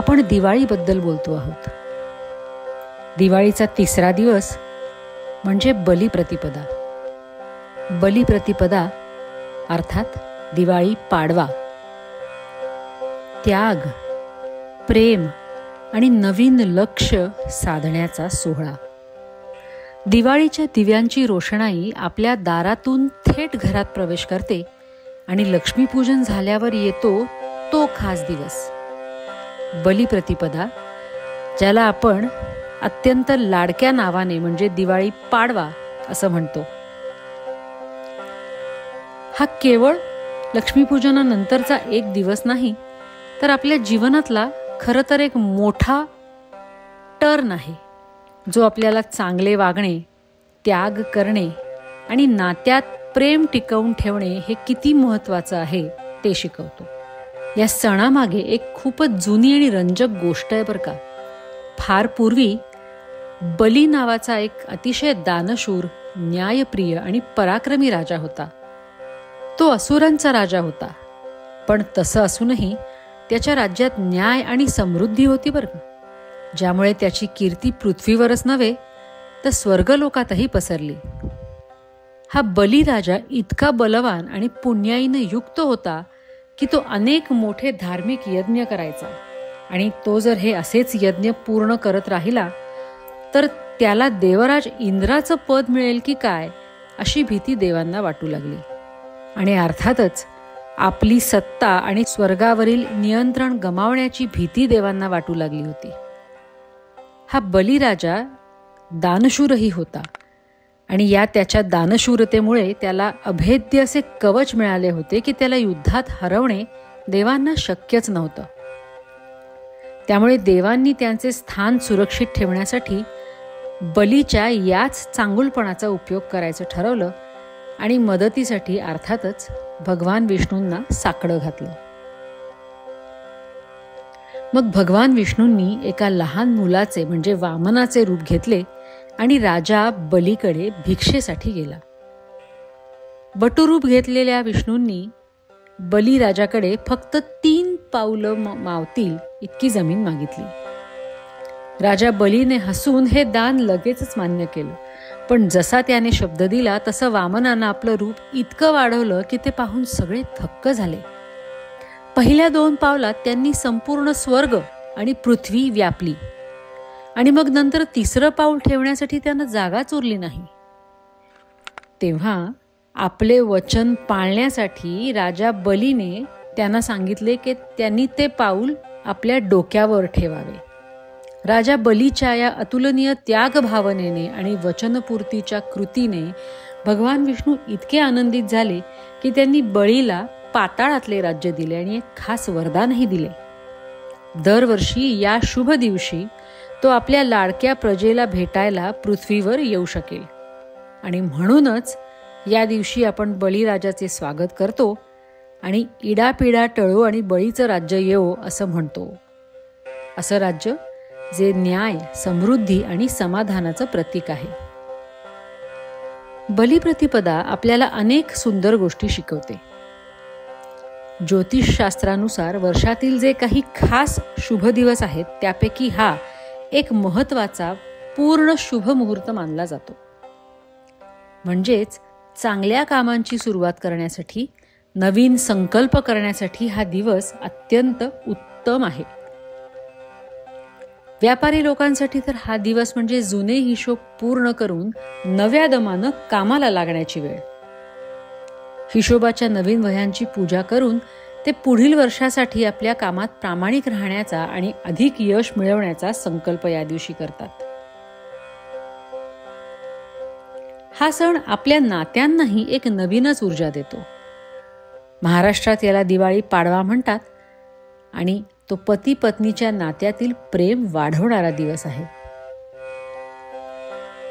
आपण दिवाळीबद्दल बोलतो आहोत. दिवाळीचा तिसरा दिवस म्हणजे बलिप्रतिपदा. बलिप्रतिपदा अर्थात दिवाळी पाडवा. त्याग, प्रेम आणि नवीन लक्ष्य साधण्याचा सोहळा. दिवाळीच्या दिव्यांची रोषणाई आपल्या दारातून थेट घरात प्रवेश करते आणि लक्ष्मीपूजन झाल्यावर येतो तो खास दिवस बलिप्रतिपदा, ज्याला आपण अत्यंत लाडक्या नावाने म्हणजे दिवाळी पाडवा असं म्हणतो. हा केवळ लक्ष्मीपूजनानंतरचा एक दिवस नाही, तर आपल्या जीवनातला खरं तर एक मोठा टर्न आहे, जो आपल्याला चांगले वागणे, त्याग करणे आणि नात्यात प्रेम टिकवून ठेवणे हे किती महत्त्वाचं आहे ते शिकवतो. या सणामागे एक खूपच जुनी आणि रंजक गोष्ट आहे बरं का. फार पूर्वी बली नावाचा एक अतिशय दानशूर, न्यायप्रिय आणि पराक्रमी राजा होता. तो असुरांचा राजा होता, पण तसं असूनही त्याच्या राज्यात न्याय आणि समृद्धी होती बरं का, ज्यामुळे त्याची कीर्ती पृथ्वीवरच नव्हे तर स्वर्गलोकातही पसरली. हा बलिराजा इतका बलवान आणि पुण्याईने युक्त होता की तो अनेक मोठे धार्मिक यज्ञ करायचा, आणि तो जर हे असेच यज्ञ पूर्ण करत राहिला तर त्याला देवराज इंद्राचं पद मिळेल की काय अशी भीती देवांना वाटू लागली. आणि अर्थातच आपली सत्ता आणि स्वर्गावरील नियंत्रण गमावण्याची भीती देवांना वाटू लागली होती. हा बलिराजा दानशूरही होता, आणि या त्याच्या दानशूरतेमुळे त्याला अभेद्य असे कवच मिळाले होते की त्याला युद्धात हरवणे देवांना शक्यच नव्हतं. त्यामुळे देवांनी त्यांचे स्थान सुरक्षित ठेवण्यासाठी बलीच्या याच चांगुलपणाचा उपयोग करायचं ठरवलं आणि मदतीसाठी अर्थातच भगवान विष्णूंना साकडं घातलं. मग भगवान विष्णूंनी एका लहान मुलाचे म्हणजे वामनाचे रूप घेतले आणि राजा बलीकडे भिक्षेसाठी गेला. बटुरूप घेतलेल्या विष्णूंनी बलिराजाकडे फक्त 3 पावलं मावतील इतकी जमीन मागितली. राजा बलीने हसून हे दान लगेचच मान्य केलं, पण जसा त्याने शब्द दिला तसं वामनानं आपलं रूप इतकं वाढवलं की ते पाहून सगळे थक्क झाले. पहिल्या 2 पावलात त्यांनी संपूर्ण स्वर्ग आणि पृथ्वी व्यापली, आणि मग नंतर 3रं पाऊल ठेवण्यासाठी त्यांना जागाच उरली नाही. तेव्हा आपले वचन पाळण्यासाठी राजा बलीने त्यांना सांगितले की त्यांनी ते पाऊल आपल्या डोक्यावर ठेवावे. राजा बलीच्या या अतुलनीय त्याग भावनेने आणि वचनपूर्तीच्या कृतीने भगवान विष्णू इतके आनंदित झाले की त्यांनी बळीला पाताळातले राज्य दिले आणि एक खास वरदानही दिले. दरवर्षी या शुभ दिवशी तो आपल्या लाडक्या प्रजेला भेटायला पृथ्वीवर येऊ शकेल, आणि म्हणूनच या दिवशी आपण बलिराजाचे स्वागत करतो आणि इडापिडा टळो आणि बळीचं राज्य येवो असं म्हणतो. असं राज्य जे न्याय, समृद्धी आणि समाधानाचं प्रतीक आहे. बलिप्रतिपदा आपल्याला अनेक सुंदर गोष्टी शिकवते. ज्योतिषशास्त्रानुसार वर्षातील जे काही खास शुभ दिवस आहेत त्यापैकी हा एक महत्त्वाचा पूर्ण शुभ मुहूर्त मानला जातो. म्हणजेच चांगल्या कामांची सुरुवात करण्यासाठी, नवीन संकल्प करण्यासाठी हा दिवस अत्यंत उत्तम आहे. व्यापारी लोकांसाठी तर हा दिवस म्हणजे जुने हिशोब पूर्ण करून नव्या दमानं कामाला लागण्याची वेळ. हिशोबाच्या नवीन वह्यांची पूजा करून ते पुढील वर्षासाठी आपल्या कामात प्रामाणिक राहण्याचा आणि अधिक यश मिळवण्याचा संकल्प या दिवशी करतात. हा सण आपल्या नात्यांनाही एक नवीनच ऊर्जा देतो. महाराष्ट्रात याला दिवाळी पाडवा म्हणतात, आणि तो पती पत्नीच्या नात्यातील प्रेम वाढवणारा दिवस आहे.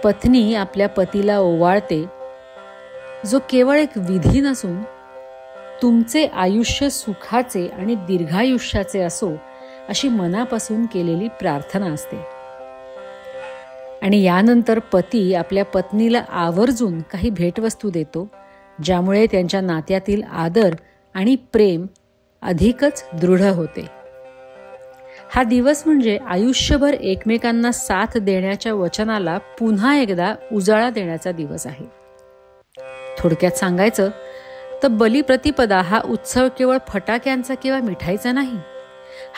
पत्नी आपल्या पतीला ओवाळते, जो केवळ एक विधी नसून तुमचे आयुष्य सुखाचे आणि दीर्घायुष्याचे असो अशी मनापासून केलेली प्रार्थना असते. आणि यानंतर पती आपल्या पत्नीला आवर्जून काही भेटवस्तू देतो, ज्यामुळे त्यांच्या नात्यातील आदर आणि प्रेम अधिकच दृढ होते. हा दिवस म्हणजे आयुष्यभर एकमेकांना साथ देण्याच्या वचनाला पुन्हा एकदा उजाळा देण्याचा दिवस आहे. थोडक्यात सांगायचं तर बलिप्रतिपदा हा उत्सव केवळ फटाक्यांचा किंवा मिठाईचा नाही.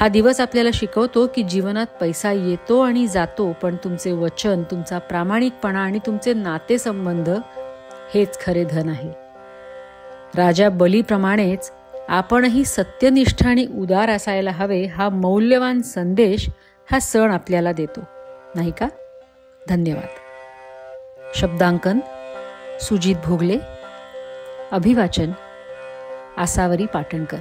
हा दिवस आपल्याला शिकवतो की जीवनात पैसा येतो आणि जातो, पण तुमचे वचन, तुमचा प्रामाणिकपणा आणि तुमचे नातेसंबंध हेच खरे धन आहे. राजा बलीप्रमाणेच आपणही सत्यनिष्ठ आणि उदार असायला हवे, हा मौल्यवान संदेश हा सण आपल्याला देतो, नाही का? धन्यवाद. शब्दांकन सुजित भोगले. अभिवाचन आसावरी पाटणकर.